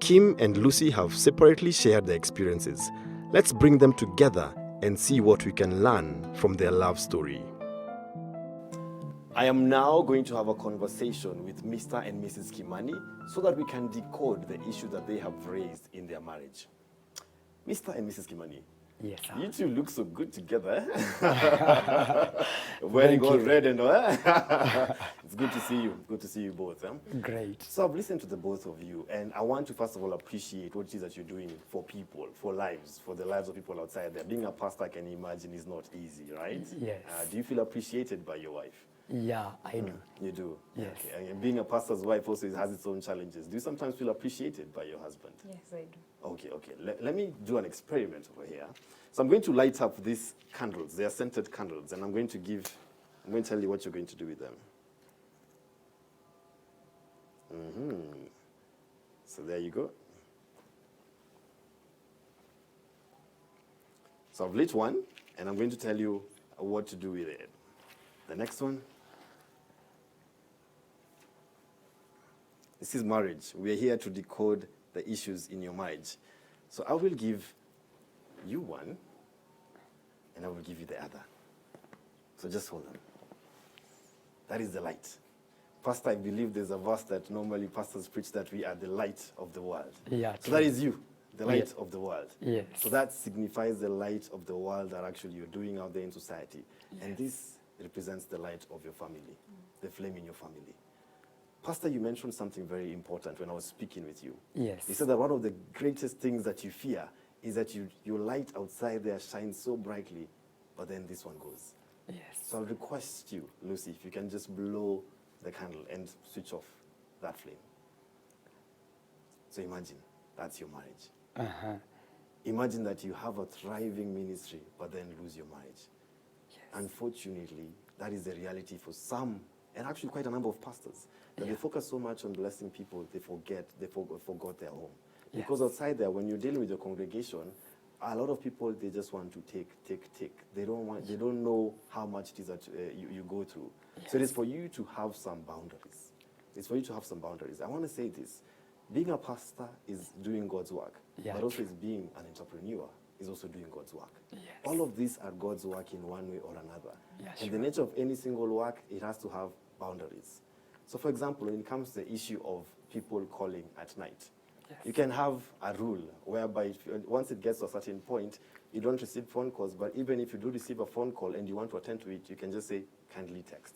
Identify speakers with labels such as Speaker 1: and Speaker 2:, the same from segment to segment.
Speaker 1: Kim and Lucy have separately shared their experiences. Let's bring them together and see what we can learn from their love story. I am now going to have a conversation with Mr. and Mrs. Kimani so that we can decode the issue that they have raised in their marriage. Mr. and Mrs. Kimani,
Speaker 2: Yes, sir.
Speaker 1: you two look so good together. Wearing all red and all. It's good to see you. Good to see you both.
Speaker 2: Great.
Speaker 1: So I've listened to the both of you, and I want to first of all appreciate what it is that you're doing for people, for lives, for the lives of people outside there. Being a pastor, I can imagine, is not easy, right?
Speaker 2: Yes.
Speaker 1: Do you feel appreciated by your wife?
Speaker 2: Yeah, I do.
Speaker 1: You do?
Speaker 2: Yes.
Speaker 1: Okay. And being a pastor's wife also has its own challenges. Do you sometimes feel appreciated by your husband?
Speaker 3: Yes, I do.
Speaker 1: Okay. Let me do an experiment over here. So I'm going to light up these candles. They are scented candles, and I'm going to tell you what you're going to do with them. So there you go. So I've lit one, and I'm going to tell you what to do with it. The next one. This is marriage. We are here to decode the issues in your marriage. So I will give you one, and I will give you the other. So just hold on. That is the light. Pastor, I believe there's a verse that normally pastors preach that we are the light of the world.
Speaker 2: Yeah.
Speaker 1: So that is you, the light of the world.
Speaker 2: Yes.
Speaker 1: So that signifies the light of the world that actually you're doing out there in society. Yes. And this represents the light of your family, the flame in your family. Pastor, you mentioned something very important when I was speaking with you.
Speaker 2: Yes.
Speaker 1: You said that one of the greatest things that you fear is that your light outside there shines so brightly, but then this one goes.
Speaker 2: Yes.
Speaker 1: So I'll request you, Lucy, if you can just blow the candle and switch off that flame. So imagine, that's your marriage.
Speaker 2: Uh-huh.
Speaker 1: Imagine that you have a thriving ministry, but then lose your marriage.
Speaker 2: Yes.
Speaker 1: Unfortunately, that is the reality for some, and actually quite a number of pastors, that they focus so much on blessing people, they forgot their home.
Speaker 2: Yes.
Speaker 1: Because outside there, when you're dealing with your congregation, a lot of people, they just want to take. They don't know how much it is that you go through. Yes. So it is for you to have some boundaries. It's for you to have some boundaries. I want to say this. Being a pastor is doing God's work, but also is being an entrepreneur is also doing God's work.
Speaker 2: Yes.
Speaker 1: All of these are God's work in one way or another.
Speaker 2: Yeah,
Speaker 1: and the nature of any single work, it has to have boundaries. So for example, when it comes to the issue of people calling at night, you can have a rule whereby once it gets to a certain point, you don't receive phone calls, but even if you do receive a phone call and you want to attend to it, you can just say, kindly text.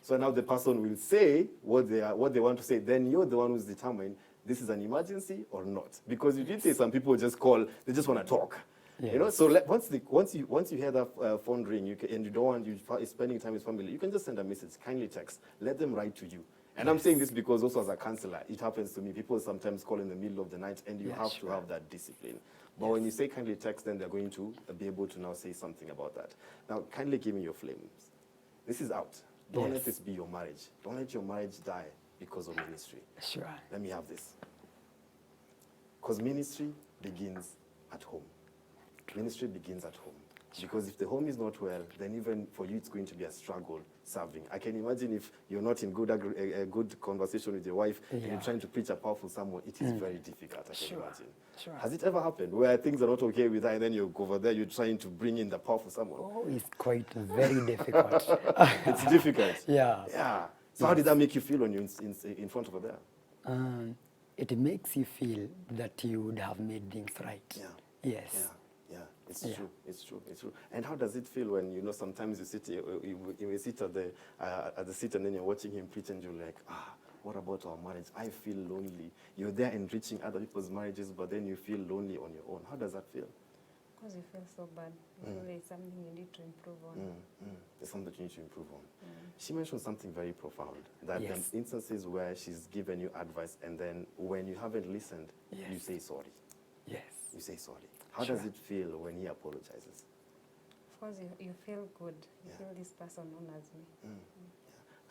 Speaker 1: So now the person will say what they want to say, then you're the one who's determined this is an emergency or not. Because you did say some people just call, they just want to talk. Yes. You know, so once you hear that phone ring, and you don't want you spending time with family, you can just send a message, kindly text, let them write to you. And I'm saying this because also as a counselor, it happens to me. People sometimes call in the middle of the night, and you have to have that discipline. But when you say kindly text, then they're going to be able to now say something about that. Now, kindly give me your flames. This is out. Don't let this be your marriage. Don't let your marriage die because of ministry.
Speaker 2: Sure.
Speaker 1: Let me have this. Because ministry begins at home. Ministry begins at home. Because if the home is not well, then even for you, it's going to be a struggle serving. I can imagine if you're not in a good conversation with your wife and you're trying to preach a powerful sermon, it is very difficult, I can imagine.
Speaker 2: Sure.
Speaker 1: Has it ever happened where things are not okay with her and then you go over there, you're trying to bring in the powerful sermon?
Speaker 2: Oh, it's quite very difficult.
Speaker 1: It's difficult.
Speaker 2: Yeah.
Speaker 1: So how did that make you feel when you're in front of her there?
Speaker 2: It makes you feel that you would have made things right. Yes.
Speaker 1: It's true. And how does it feel when, sometimes you sit at the seat and then you're watching him preach and you're like, what about our marriage? I feel lonely. You're there enriching other people's marriages, but then you feel lonely on your own. How does that feel?
Speaker 3: Because you feel so bad. You feel there's something you need to improve on.
Speaker 1: There's something that you need to improve on. She mentioned something very profound, that there are instances where she's given you advice, and then when you haven't listened, you say sorry.
Speaker 2: Yes.
Speaker 1: You say sorry. How does it feel when he apologizes?
Speaker 3: Of course, you feel good. You feel this person honors me.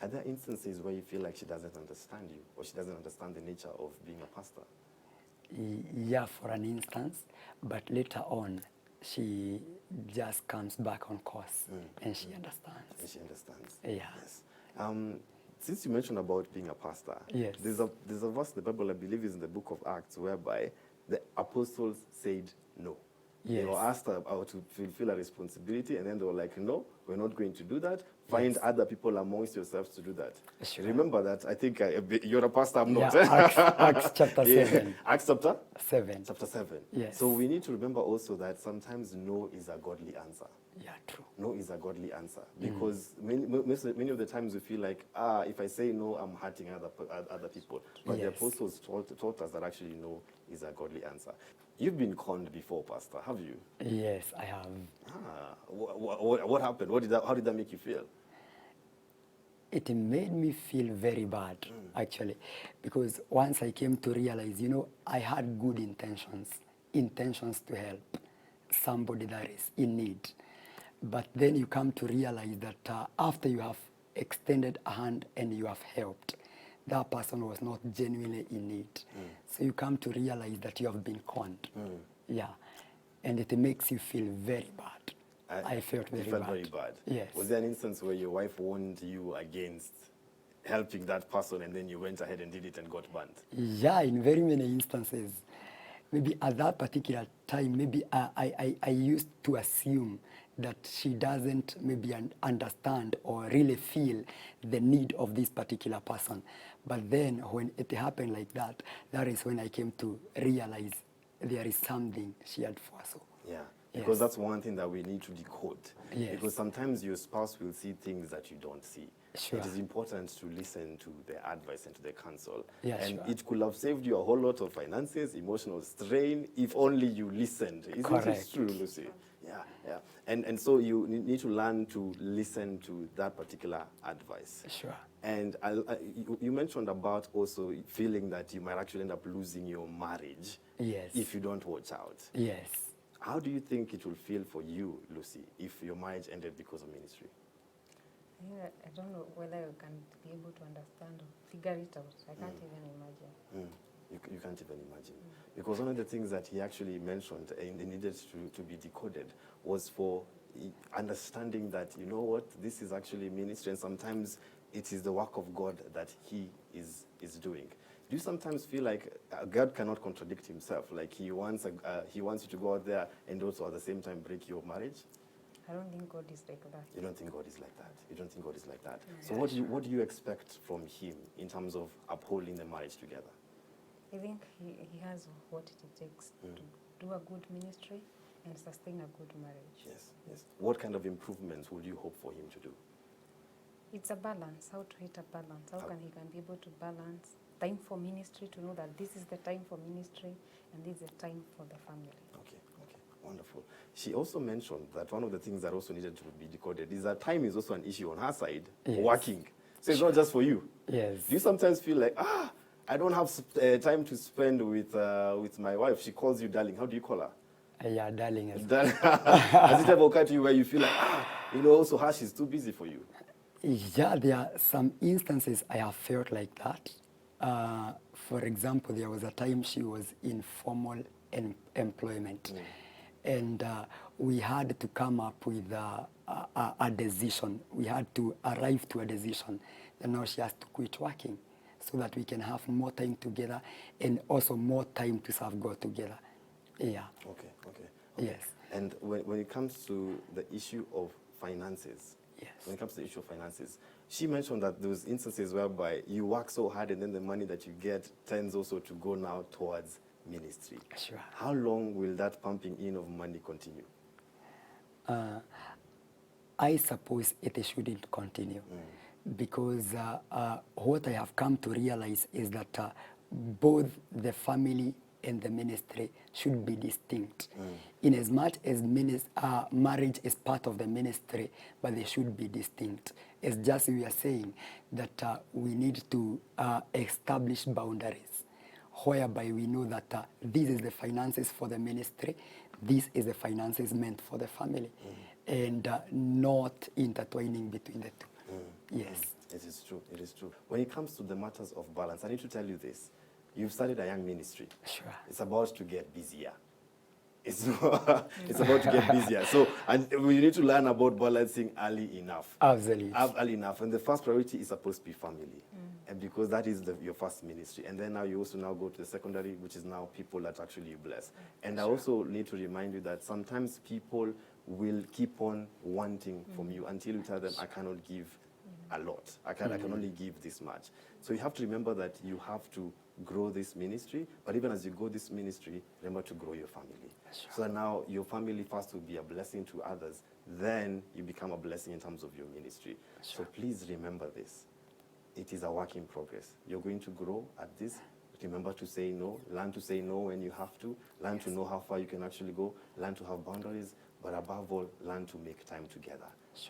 Speaker 1: Are there instances where you feel like she doesn't understand you, or she doesn't understand the nature of being a pastor?
Speaker 2: Yeah, for an instance, but later on, she just comes back on course and she understands.
Speaker 1: And she understands.
Speaker 2: Yeah.
Speaker 1: Yes. Since you mentioned about being a pastor,
Speaker 2: Yes.
Speaker 1: there's a verse in the Bible, I believe is in the book of Acts, whereby the apostles said no. They
Speaker 2: Yes.
Speaker 1: were asked how to fulfill a responsibility, and then they were like, no, we're not going to do that. Find
Speaker 2: Yes.
Speaker 1: other people amongst yourselves to do that.
Speaker 2: Sure.
Speaker 1: Remember that. I think you're a pastor, I'm not.
Speaker 2: Yeah, Acts chapter
Speaker 1: Yeah.
Speaker 2: 7.
Speaker 1: Acts chapter?
Speaker 2: 7.
Speaker 1: Chapter 7.
Speaker 2: Yes.
Speaker 1: So we need to remember also that sometimes no is a godly answer.
Speaker 2: Yeah, true.
Speaker 1: No is a godly answer, because many of the times we feel like, if I say no, I'm hurting other people. But the
Speaker 2: Yes.
Speaker 1: apostles taught us that actually no is a godly answer. You've been conned before, Pastor, have you?
Speaker 2: Yes, I have.
Speaker 1: What happened? How did that make you feel?
Speaker 2: It made me feel very bad, actually, because once I came to realize, I had good intentions to help somebody that is in need. But then you come to realize that after you have extended a hand and you have helped, that person was not genuinely in need. So you come to realize that you have been conned. Yeah. And it makes you feel very bad. I felt very bad.
Speaker 1: Very bad.
Speaker 2: Yes.
Speaker 1: Was there an instance where your wife warned you against helping that person and then you went ahead and did it and got banned?
Speaker 2: Yeah, in very many instances. Maybe at that particular time, maybe I used to assume that she doesn't maybe understand or really feel the need of this particular person. But then when it happened like that, that is when I came to realize there is something she had foresaw.
Speaker 1: Yeah, because
Speaker 2: Yes.
Speaker 1: that's one thing that we need to decode.
Speaker 2: Yes.
Speaker 1: Because sometimes your spouse will see things that you don't see.
Speaker 2: Sure.
Speaker 1: It is important to listen to the advice and to the counsel.
Speaker 2: Yeah,
Speaker 1: and
Speaker 2: sure.
Speaker 1: it could have saved you a whole lot of finances, emotional strain, if only you listened. Isn't it
Speaker 2: Correct.
Speaker 1: true, Lucy? Yeah, yeah. And so you need to learn to listen to that particular advice.
Speaker 2: Sure.
Speaker 1: And you mentioned about also feeling that you might actually end up losing your marriage
Speaker 2: Yes.
Speaker 1: if you don't watch out.
Speaker 2: Yes.
Speaker 1: How do you think it will feel for you, Lucy, if your marriage ended because of ministry?
Speaker 3: Yeah, I don't know whether you can be able to understand or figure it out. I can't even imagine.
Speaker 1: You can't even imagine. Because one of the things that he actually mentioned and needed to be decoded was for understanding that, you know what, this is actually ministry, and sometimes it is the work of God that he is doing. Do you sometimes feel like God cannot contradict himself? Like he wants you to go out there and also at the same time break your marriage?
Speaker 3: I don't think God is like that.
Speaker 1: You don't think God is like that? You don't think God is like that?
Speaker 3: Yeah.
Speaker 1: So what do you expect from him in terms of upholding the marriage together?
Speaker 3: I think he has what it takes to do a good ministry and sustain a good marriage.
Speaker 1: Yes, yes. What kind of improvements would you hope for him to do?
Speaker 3: It's a balance, how to hit a balance. How can he be able to balance time for ministry, to know that this is the time for ministry and this is the time for the family.
Speaker 1: Okay, okay, wonderful. She also mentioned that one of the things that also needed to be decoded is that time is also an issue on her side,
Speaker 2: Yes.
Speaker 1: working. So it's not just for you.
Speaker 2: Yes.
Speaker 1: Do you sometimes feel like, I don't have time to spend with my wife? She calls you darling. How do you call her?
Speaker 2: Yeah, darling. Yes.
Speaker 1: Has it ever occurred to you where you feel like, also her, she's too busy for you?
Speaker 2: Yeah, there are some instances I have felt like that. For example, there was a time she was in formal employment. And we had to come up with a decision. We had to arrive to a decision that now she has to quit working so that we can have more time together and also more time to serve God together. Yeah.
Speaker 1: Okay.
Speaker 2: Yes.
Speaker 1: And when it comes to the issue of finances,
Speaker 2: Yes.
Speaker 1: when it comes to the issue of finances, she mentioned that those instances whereby you work so hard and then the money that you get tends also to go now towards ministry.
Speaker 2: Sure.
Speaker 1: How long will that pumping in of money continue?
Speaker 2: I suppose it shouldn't continue because what I have come to realize is that both the family and the ministry should be distinct. In as much as marriage is part of the ministry, but they should be distinct. It's just we are saying that we need to establish boundaries whereby we know that this is the finances for the ministry, this is the finances meant for the family, and not intertwining between the two. Yes.
Speaker 1: It is true, it is true. When it comes to the matters of balance, I need to tell you this. You've started a young ministry.
Speaker 2: Sure.
Speaker 1: It's about to get busier. it's not, it's about to get busier. So, and we need to learn about balancing early enough.
Speaker 2: Absolutely.
Speaker 1: Early enough. And the first priority is supposed to be family. And because that is your first ministry. And then now you also now go to the secondary, which is now people that actually you bless. And I also need to remind you that sometimes people will keep on wanting from you until you tell them, I cannot give a lot. I can only give this much. So you have to remember that you have to grow this ministry, but even as you grow this ministry, remember to grow your family. So that now your family first will be a blessing to others, then you become a blessing in terms of your ministry. So please remember this. It is a work in progress. You're going to grow at this. Remember to say no. Learn to say no when you have to. Learn to know how far you can actually go. Learn to have boundaries. But above all, learn to make time together.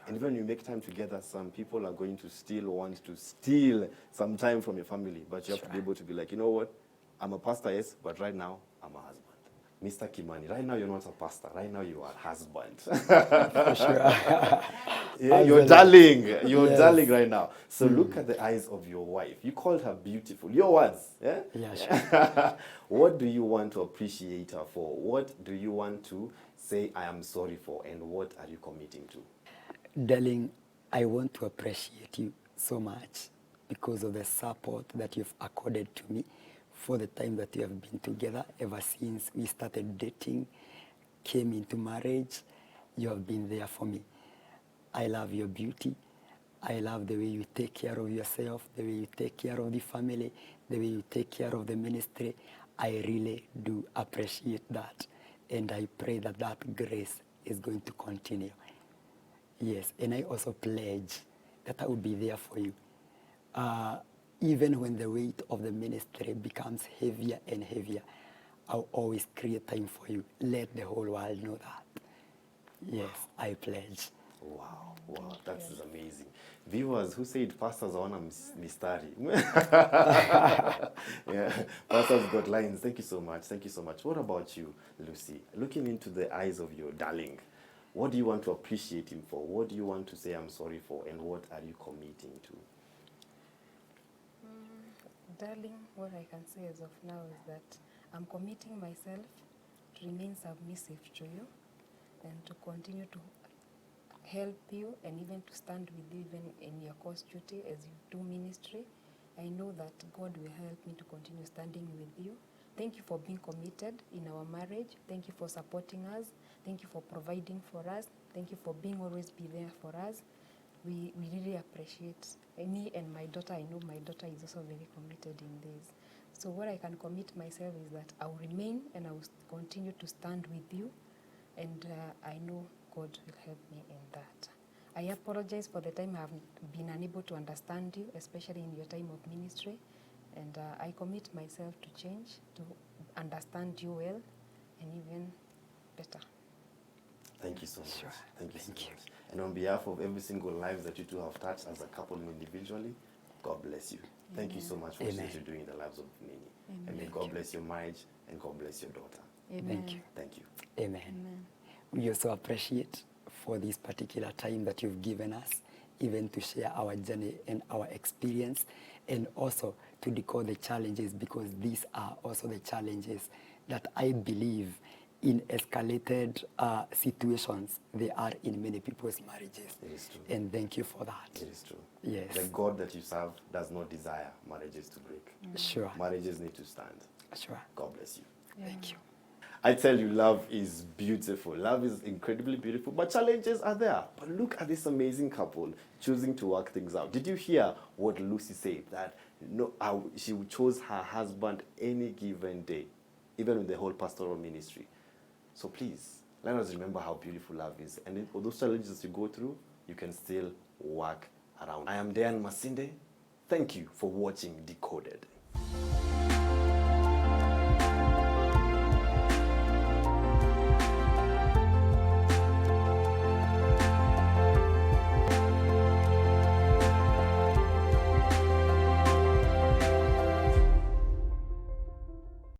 Speaker 1: And even when you make time together, some people are going to still want to steal some time from your family. But you have to be able to be like, you know what? I'm a pastor, yes, but right now, I'm a husband. Mr. Kimani, right now you're not a pastor. Right now you are a husband.
Speaker 2: For sure.
Speaker 1: Yeah, you're darling. You're
Speaker 2: Yes.
Speaker 1: darling right now. So look at the eyes of your wife. You called her beautiful. Your words. Yeah?
Speaker 2: Yeah, sure.
Speaker 1: What do you want to appreciate her for? What do you want to say I am sorry for? And what are you committing to?
Speaker 2: Darling, I want to appreciate you so much because of the support that you've accorded to me for the time that we have been together ever since we started dating, came into marriage. You have been there for me. I love your beauty. I love the way you take care of yourself, the way you take care of the family, the way you take care of the ministry. I really do appreciate that. And I pray that that grace is going to continue. Yes, and I also pledge that I will be there for you. Even when the weight of the ministry becomes heavier and heavier, I'll always create time for you. Let the whole world know that. Yes, I pledge.
Speaker 1: Wow, wow, that's amazing. Viewers, who said pastors hawana mistari? Yeah, pastors got lines. Thank you so much. Thank you so much. What about you, Lucy? Looking into the eyes of your darling, what do you want to appreciate him for? What do you want to say I'm sorry for? And what are you committing to?
Speaker 3: Darling, what I can say as of now is that I'm committing myself to remain submissive to you and to continue to help you and even to stand with you even in your course duty as you do ministry. I know that God will help me to continue standing with you. Thank you for being committed in our marriage. Thank you for supporting us. Thank you for providing for us. Thank you for being always be there for us. We really appreciate me and my daughter. I know my daughter is also very committed in this. So what I can commit myself is that I will remain and I will continue to stand with you. And I know God will help me in that. I apologize for the time I have been unable to understand you, especially in your time of ministry. And I commit myself to change, to understand you well, and even better.
Speaker 1: Thank you so much.
Speaker 2: Sure.
Speaker 1: Thank you so
Speaker 2: Thank you.
Speaker 1: much. And on behalf of every single life that you two have touched as a couple and individually, God bless you. Thank you so much for what
Speaker 2: Amen.
Speaker 1: you're doing in the lives of Nini.
Speaker 3: Amen.
Speaker 1: And may God bless your marriage and God bless your daughter.
Speaker 3: Amen.
Speaker 2: Thank you.
Speaker 1: Thank you.
Speaker 2: Amen.
Speaker 3: Amen.
Speaker 2: We also appreciate for this particular time that you've given us, even to share our journey and our experience, and also to decode the challenges, because these are also the challenges that I believe in escalated situations they are in many people's marriages.
Speaker 1: It is true.
Speaker 2: And thank you for that.
Speaker 1: It is true.
Speaker 2: Yes.
Speaker 1: The God that you serve does not desire marriages to break.
Speaker 2: Sure.
Speaker 1: Marriages need to stand.
Speaker 2: Sure.
Speaker 1: God bless you.
Speaker 2: Thank you.
Speaker 1: I tell you, love is beautiful. Love is incredibly beautiful, but challenges are there. But look at this amazing couple choosing to work things out. Did you hear what Lucy said? That she chose her husband any given day, even with the whole pastoral ministry. So please, let us remember how beautiful love is. And for those challenges you go through, you can still work around. I am Dan Masinde. Thank you for watching Decoded.